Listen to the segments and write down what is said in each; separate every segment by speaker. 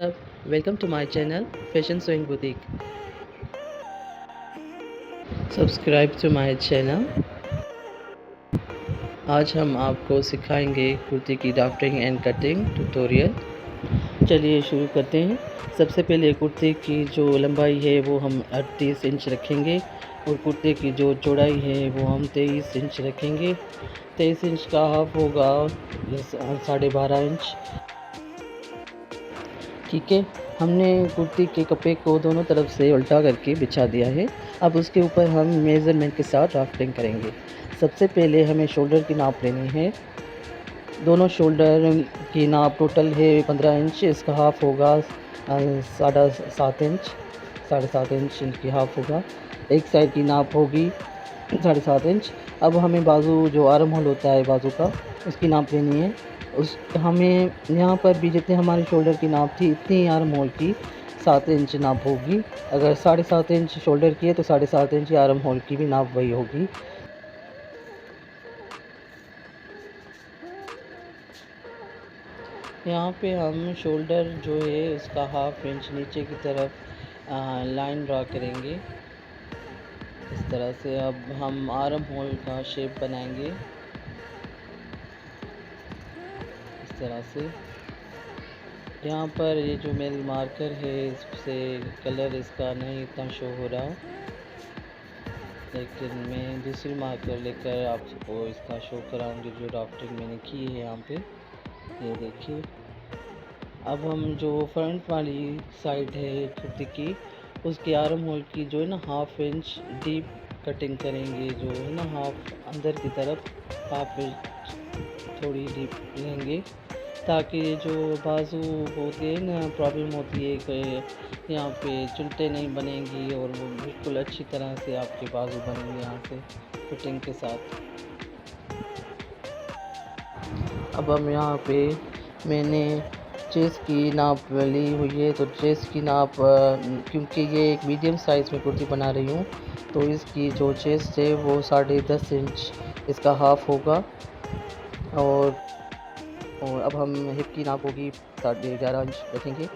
Speaker 1: Up, welcome to my channel Fashion Sewing Boutique. Subscribe to my channel. आज हम आपको सिखाएंगे कुर्ती की ड्राफ्टिंग एंड कटिंग ट्यूटोरियल। चलिए शुरू करते हैं। सबसे पहले कुर्ते की जो लंबाई है वो हम 38 इंच रखेंगे और कुर्ते की जो चौड़ाई है वो हम 23 इंच रखेंगे। 23 इंच का हाफ होगा 12.5 इंच। ठीक है, हमने कुर्ती के कपड़े को दोनों तरफ से उल्टा करके बिछा दिया है। अब उसके ऊपर हम मेज़रमेंट के साथ ड्राफ्टिंग करेंगे। सबसे पहले हमें शोल्डर की नाप लेनी है। दोनों शोल्डर की नाप टोटल है 15 इंच। इसका हाफ होगा 7.5 इंच। 7.5 इंच की हाफ होगा। एक साइड की नाप होगी 7.5 इंच। अब हमें बाजू जो आर्म होल होता है बाजू का, उसकी नाप लेनी है। उस हमें यहाँ पर भी जितने हमारी शोल्डर की नाप थी इतनी आर्म होल की 7 इंच नाप होगी। अगर 7.5 इंच शोल्डर की है तो 7.5 इंच आर्म होल की भी नाप वही होगी। यहाँ पे हम शोल्डर जो है उसका हाफ इंच नीचे की तरफ लाइन ड्रा करेंगे इस तरह से। अब हम आर्म होल का शेप बनाएंगे इस तरह से। यहाँ पर ये जो मेरी मार्कर है इससे कलर इसका नहीं इतना शो हो रहा, लेकिन मैं दूसरी मार्कर लेकर आपको इसका शो कराऊंगी जो ड्राफ्टिंग मैंने की है यहाँ पे। ये देखिए। अब हम जो फ्रंट वाली साइड है कुर्ती की उसके आर्म होल की जो है ना हाफ इंच डीप कटिंग करेंगे। जो है ना हाफ अंदर की तरफ हाफ इंच थोड़ी डीप लेंगे ताकि जो बाजू होते हैं ना प्रॉब्लम होती है कि यहाँ पे चुलटे नहीं बनेंगी और वो बिल्कुल अच्छी तरह से आपके बाजू बनेंगे यहाँ से फिटिंग के साथ। अब हम यहाँ पे मैंने चेस्ट की नाप ली हुई है, तो चेस्ट की नाप क्योंकि ये एक मीडियम साइज़ में कुर्ती बना रही हूँ तो इसकी जो चेस्ट है वो 10.5 इंच इसका हाफ होगा। और अब हम हिप की नाप होगी 11.5 इंच रखेंगे।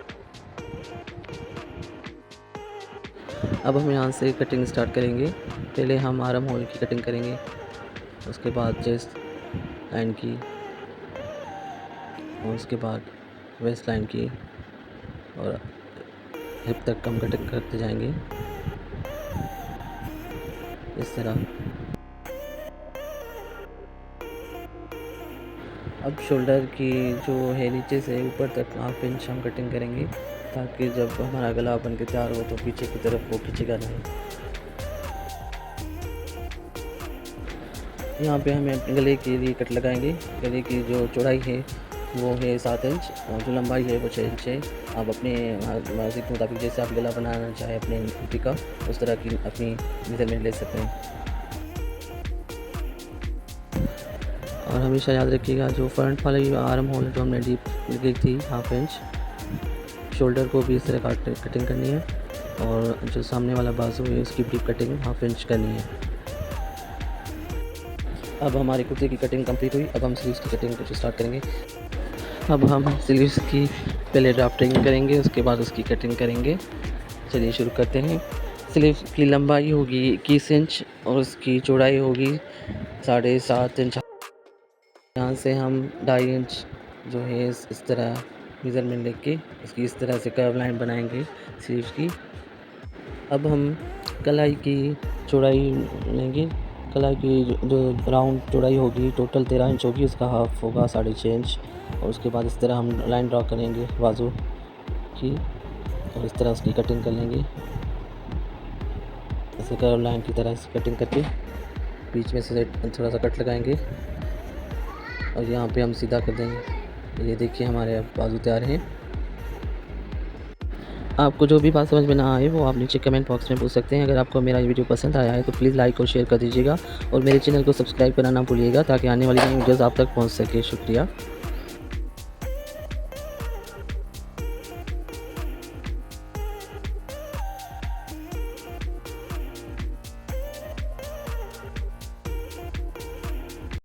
Speaker 1: अब हम यहाँ से कटिंग स्टार्ट करेंगे। पहले हम आर्म होल की कटिंग करेंगे, उसके बाद चेस्ट लाइन की और उसके बाद वेस्ट लाइन की और हिप तक हम कटिंग करते जाएंगे इस तरह। अब शोल्डर की जो है नीचे से ऊपर तक हाफ इंच हम कटिंग करेंगे ताकि जब हमारा गला बन के तैयार हो तो पीछे की तरफ वो खींचेगा नहीं। यहाँ पे हमें गले के लिए कट लगाएंगे। गले की जो चौड़ाई है वो है 7 इंच और जो लंबाई है वो 6 इंच है। आप अपने मर्ज़ी के मुताबिक जैसे आप गला बनाना चाहें अपने कुर्ती का उस तरह की अपनी मेज़रमेंट ले सकते हैं। और हमेशा याद रखिएगा जो फ्रंट वाली आर्म होल जो हमने डीप ली थी हाफ इंच, शोल्डर को भी इस तरह कटिंग करनी है और जो सामने वाला बाजू है उसकी डीप कटिंग हाफ इंच करनी है। अब हमारी कुर्ती की कटिंग कंप्लीट हुई। अब हम स्लीव्स की कटिंग को स्टार्ट करेंगे। अब हम स्लीव्स की पहले ड्राफ्टिंग करेंगे, उसके बाद उसकी कटिंग करेंगे। चलिए शुरू करते हैं। स्लीव्स की लंबाई होगी 21 इंच और उसकी चौड़ाई होगी 7.5 इंच। यहाँ से हम 2.5 इंच जो है इस तरह मेज़रमेंट लेके इसकी इस तरह से कर्व लाइन बनाएंगे स्लीव्स की। अब हम कलाई की चौड़ाई लेंगे। कलाई की जो राउंड चौड़ाई होगी टोटल 13 इंच होगी, उसका हाफ होगा 6.5 इंच। और उसके बाद इस तरह हम लाइन ड्रा करेंगे बाजू की और इस तरह उसकी कटिंग कर लेंगे। ऐसे कर्व लाइन की तरह से कटिंग करके बीच में से थोड़ा सा कट लगाएंगे और यहाँ पे हम सीधा कर देंगे। ये देखिए हमारे बाजू तैयार हैं। आपको जो भी बात समझ में ना आए वो आप नीचे कमेंट बॉक्स में पूछ सकते हैं। अगर आपको मेरा वीडियो पसंद आया है तो प्लीज़ लाइक और शेयर कर दीजिएगा और मेरे चैनल को सब्सक्राइब करना ना भूलिएगा ताकि आने वाली नई वीडियोज़ आप तक पहुंच सके। शुक्रिया।